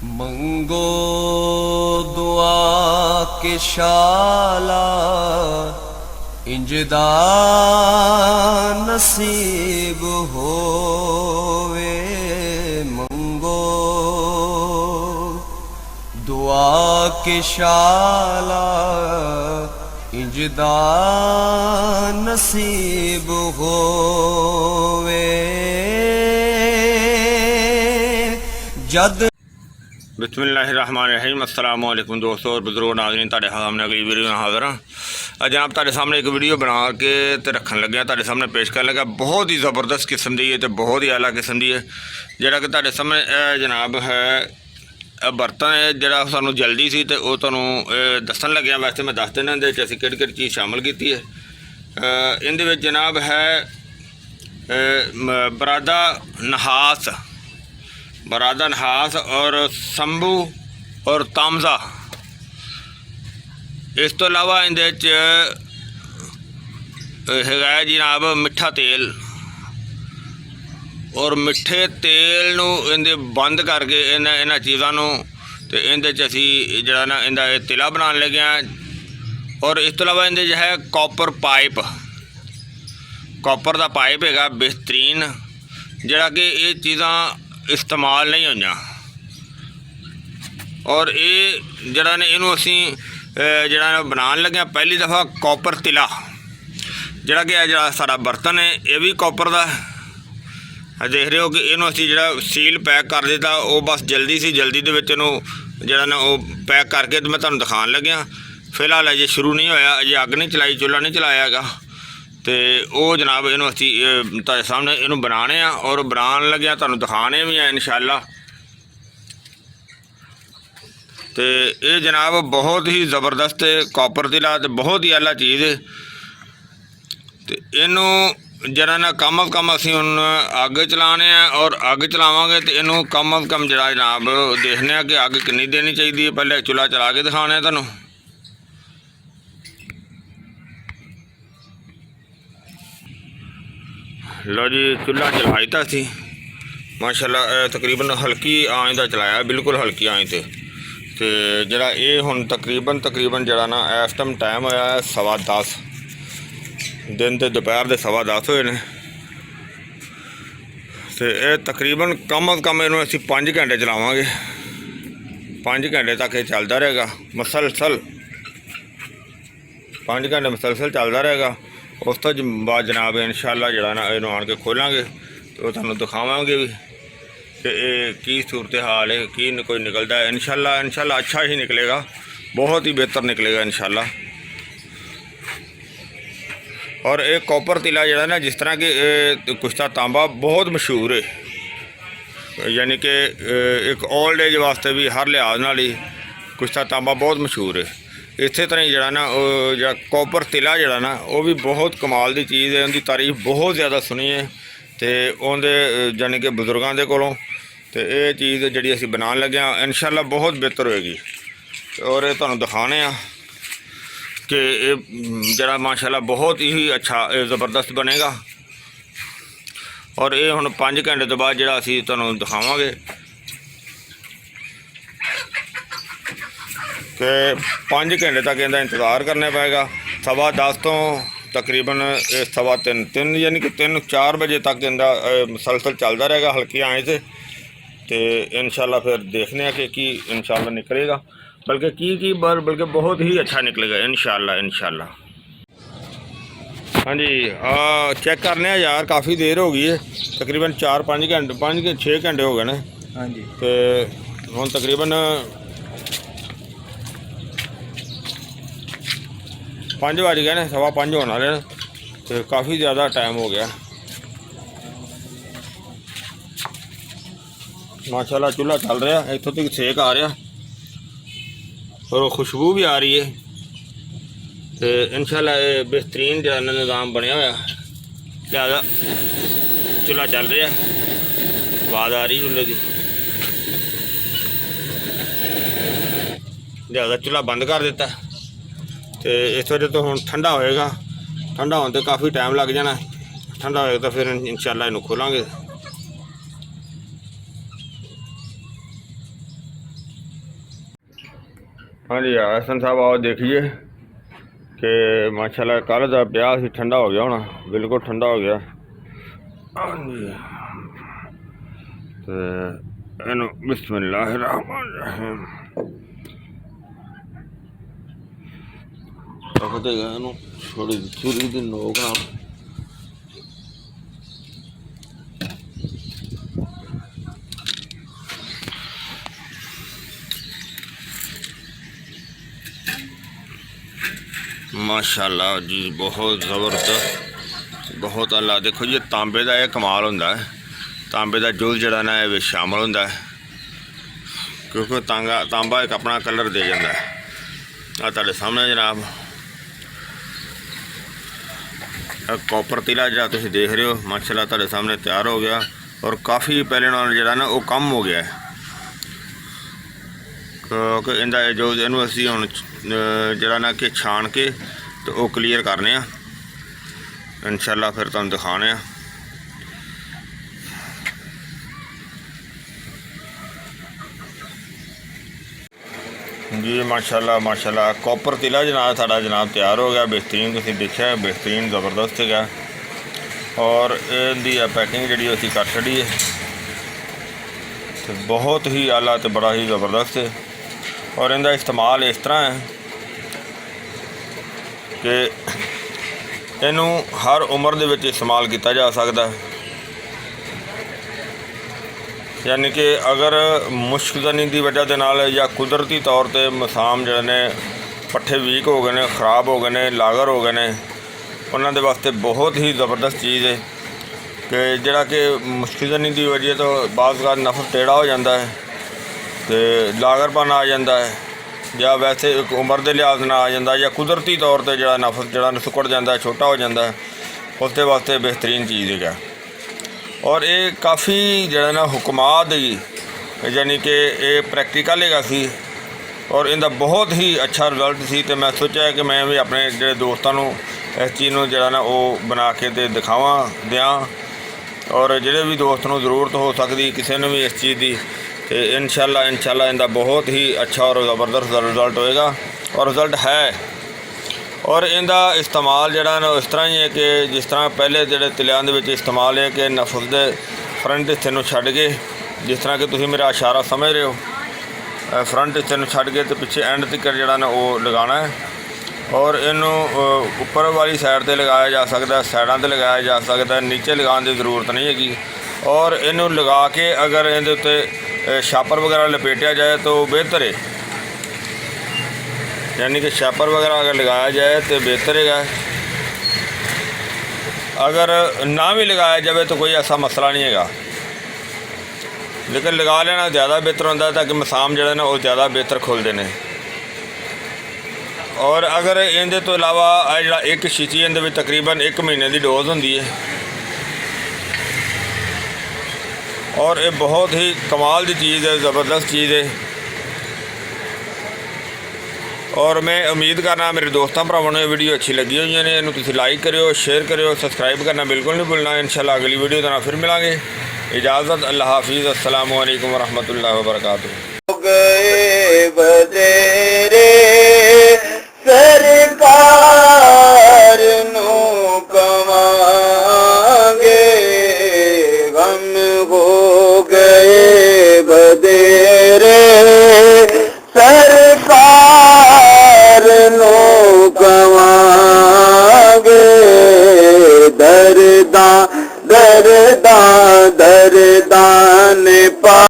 मंगो दुआ के शाला इंजदा नसीब होवे। मंगो दुआ के शाला इंजदा नसीब होवे। जद बिस्मिल्लाहिर्रहमानिर्रहीम। अस्सलाम वालेकुम दोस्तों और बुजुर्गो नाज़रीन, तुहाडे सामने अगली वीडियो में हाज़िर हाँ। जनाब तुहाडे सामने एक वीडियो बना के ते रखन लग्या, तुहाडे सामने पेश कर लगा। बहुत ही ज़बरदस्त किस्म दी है तो बहुत ही आला किस्म दी है। जिहड़ा कि तुहाडे सामने जनाब है बर्तन है जिहड़ा सानू जल्दी सी ते ओह तुहानू दस्सन लग्या। वैसे मैं दस देना इहदे च असीं किहड़ी चीज़ शामिल की है। इहदे विच जनाब है बरादा नहास और संभू और तामज़ा। इस तो इलावा इहदे च है जनाब मिठा तेल और मिठे तेल नूं इहदे बंद करके इन्हां चीज़ां नूं ते इहदे च असीं जिहड़ा ना इहदा तिला बनाने लगे हैं। और इस तो इलावा इहदे च है कॉपर दा पाइप हैगा बेहतरीन, जिहड़ा कि ये चीज़ां इस्तेमाल नहीं होईयां। और ये जरा ने इनू असी जरा बनाने लगे पहली दफ़ा कॉपर तिला, जरा कि जरा सारा बर्तन है ये भी कॉपर का देख रहे हो कि इनू असी जरा सील पैक कर दिता। वो बस जल्दी दे विच इनू जरा ना वो पैक करके तो मैं तुहानू दिखाने लग्या। फिलहाल अजे शुरू नहीं होया, अजे अग नहीं चलाई, चूल्हा नहीं चलाया हैगा। तो वो जनाब इनू असी तुहाडे सामने इनू बनाने और बनाने लगे तुहानू दिखाने भी हैं इंशाअल्लाह। तो ये जनाब बहुत ही ज़बरदस्त कॉपर तिला तो बहुत ही आला चीज़ है। तो इनू जरा ना कम अज़ कम असी हुण अग चलाने और अग चलावांगे तो इनू कम अज़ कम जरा जनाब देखने कि अग कितनी देनी चाहिए। पहले चूल्हा चला के दिखाने तुहानू। लो जी चूल्हा चलाई तो सी माशाल्लाह तकरीबन हल्की आंच का चलाया, बिल्कुल हल्की आंच ते जरा ये हुण तकरीबन जरा ना इस टाइम होया 10:15 दिन तो दोपहर के 10:15 होए ने। तो यह तकरीबन कम अज़ कम इनू असीं 5 घंटे चलावांगे, 5 घंटे तक ये चलता रहेगा मसलसल, 5 घंटे मसलसल चलता रहेगा। उस तो बाद जनाब इंशाअल्लाह जरा ना इनू आन के खोलांगे तो तुहानू दिखावांगे भी कि की सूरत हाल है, की कोई निकलता है। इंशाअल्लाह अच्छा ही निकलेगा, बहुत ही बेहतर निकलेगा इंशाअल्लाह। और एक कॉपर तिला जरा ना जिस तरह कि कुश्ता तांबा बहुत मशहूर है, यानी कि एक ओल्ड एज वास्ते भी हर लिहाज नाल ही कुश्ता तांबा बहुत मशहूर है। इस तरह ही जरा ना जो कॉपर तिला जरा ना वो भी बहुत कमाल की चीज़ है। उनकी तारीफ बहुत ज़्यादा सुनी है तो उनके यानी कि बुजुर्गों के कोलों। तो ये चीज़ जी असी बनाने लगे इंशाअल्लाह बहुत बेहतर होएगी। और ये तुहानू दिखाने कि जरा माशाअल्लाह बहुत ही अच्छा ज़बरदस्त बनेगा। और ये हुण 5 घंटे तो बाद जरा असी तुहानू दिखावांगे कि 5 घंटे तक इहदा इंतज़ार करना पेगा। 10:15 तो तकरीबन 3:15 यानी कि 3-4 बजे तक इहदा मसलसल चलता रहेगा हल्की आंच से। तो इंशाअल्लाह फिर देखने कि इंशाअल्लाह निकलेगा, बल्कि बल्कि बहुत ही अच्छा निकलेगा इंशाअल्लाह। हाँ जी चेक करने यार, काफ़ी देर हो गई है, तकरीबन 4-5 घंटे 5-6 घंटे हो गए ने। हाँ जी तो हुण तकरीबन 5 बज गए ने, 5:15 होने वाले ने। तो काफ़ी ज़्यादा टाइम हो गया माशाल्लाह। चूल्हा चल रहा है, इतों तक सेक आ रहा और खुशबू भी आ रही है। तो इंशाअल्लाह ये बेहतरीन जो निज़ाम बनया हुआ, लिहाजा चूल्हा चल रहा है, आवाज़ आ रही चूल्हे की, लिहाजा चूल्हा बंद कर दिता। तो इस वजह तो हुण ठंडा होएगा, ठंडा होने तो काफ़ी टाइम लग जाना। ठंडा होएगा तो फिर इंशाअल्लाह इनू खोलांगे। हाँ जी एहसन साहब आओ देखिए कि माशाल्लाह कल का ब्याह से ठंडा हो गया होना, बिल्कुल ठंडा हो गया। हाँ जी तो इनू बिस्मिल्लाहिर्रहमानिर्रहीम रखते गए इनू थोड़ी छुरी की नोक नाल माशाल्लाह जी बहुत ज़बरदस्त बहुत अल्लाह। देखो जी तांबे का यह कमाल होंदा है, तांबे का जुल जड़ा ना ये शामिल होंदा है क्योंकि तांबा एक अपना कलर दे जाता है। आ तुहाडे सामने जनाब कॉपर तिला जो तुम देख रहे हो माशाल्लाह तुहाडे सामने तैयार हो गया और काफ़ी पहले नाल जड़ा ना वो कम हो गया है क्योंकि इनका जो इनू असी हुण जड़ा ना कि छान के तो वो क्लीयर करने इंशाल्लाह फिर तुहानूं दिखाने जी। माशाल्लाह माशाल्लाह कॉपर तिला जनाब साडा जनाब तैयार हो गया, बेहतरीन तुसीं देखिया बेहतरीन ज़बरदस्त है और इहदी पैकिंग जी असीं कर छड़ी है तो बहुत ही आला तो बड़ा ही ज़बरदस्त है। और इनका इस्तेमाल इस तरह है कि इनू हर उम्र दे विच इस्तेमाल किया जा सकता है, यानी कि अगर मुश्कदनी की वजह के नाल या कुदरती तौर पर मसाम जो ने पट्ठे वीक हो गए ने, खराब हो गए ने, लागर हो गए ने, उन्होंने वास्ते बहुत ही ज़बरदस्त चीज़ है कि जड़ा कि मुश्कदनी की वजह तो बाज़ नफस टेढ़ा हो जाता है तो लागरपन आ जाता है या वैसे एक उम्र के लिहाज ना आ जाता या कुदरती तौर पर जो नफस जड़ा सुकड़ जाता है, छोटा हो जाता है, उसके वास्ते बेहतरीन चीज़ है। और ये काफ़ी जड़ा ना हुकमात यानी कि ये प्रैक्टिकल है सी और इनका बहुत ही अच्छा रिजल्ट सी तो मैं सोचा कि मैं भी अपने जो दोस्तों को इस चीज़ को जड़ा ना वो बना के तो दिखावा दें और जोड़े भी दोस्त को जरूरत हो सकती किसी ने भी इस चीज़ की तो इंशाल्लाह इनका बहुत ही अच्छा और ज़बरदस्त रिजल्ट होएगा और रिजल्ट है। और इनका इस्तेमाल जड़ा ना इस तरह ही है कि जिस तरह पहले जो तिलियां दे विच इस्तेमाल है कि नफस के फ्रंट हिस्से को छड्ड के जिस तरह कि तुसीं मेरा इशारा समझ रहे हो फ्रंट हिस्से को छड्ड के तो पिछे एंड तक जड़ा ना वो लगाना है और इनू ऊपर वाली साइड पर लगाया जा सकता है, साइडों पर लगाया जा सकता है, नीचे लगाने की ज़रूरत नहीं हैगी। और इनू लगा के अगर इहदे उत्ते छापर वगैरह लपेटिया जाए तो बेहतर है, यानी कि छापर वगैरह अगर लगाया जाए तो बेहतर है। अगर ना भी लगाया जाए तो कोई ऐसा मसला नहीं है, लेकिन लगा लेना ज़्यादा बेहतर होता है ताकि मसाम जो ना वो ज़्यादा बेहतर खुलते हैं। और अगर इनके तो इलावा जो एक शीशी इनके तकरीबन 1 महीने की डोज होंगी है और ये बहुत ही कमाल की चीज़ है, ज़बरदस्त चीज़ है। और मैं उम्मीद करना मेरे दोस्तों भरावां नूं वीडियो अच्छी लगी हुई ने, इन्हूं तुसीं लाइक करियो, शेयर करियो, सब्सक्राइब करना बिल्कुल नहीं भूलना। इंशाल्लाह अगली वीडियो के नाल फिर मिलांगे। इजाज़त, अल्लाह हाफिज़, अस्सलामु अलैकुम वरहमतुल्लाहि वबरकातुहू। गए बतेरे सरकार नू कमांगे, गम हो गए बतेरे सरकार नू कमांगे, दरदा दरदा दरदा ने पा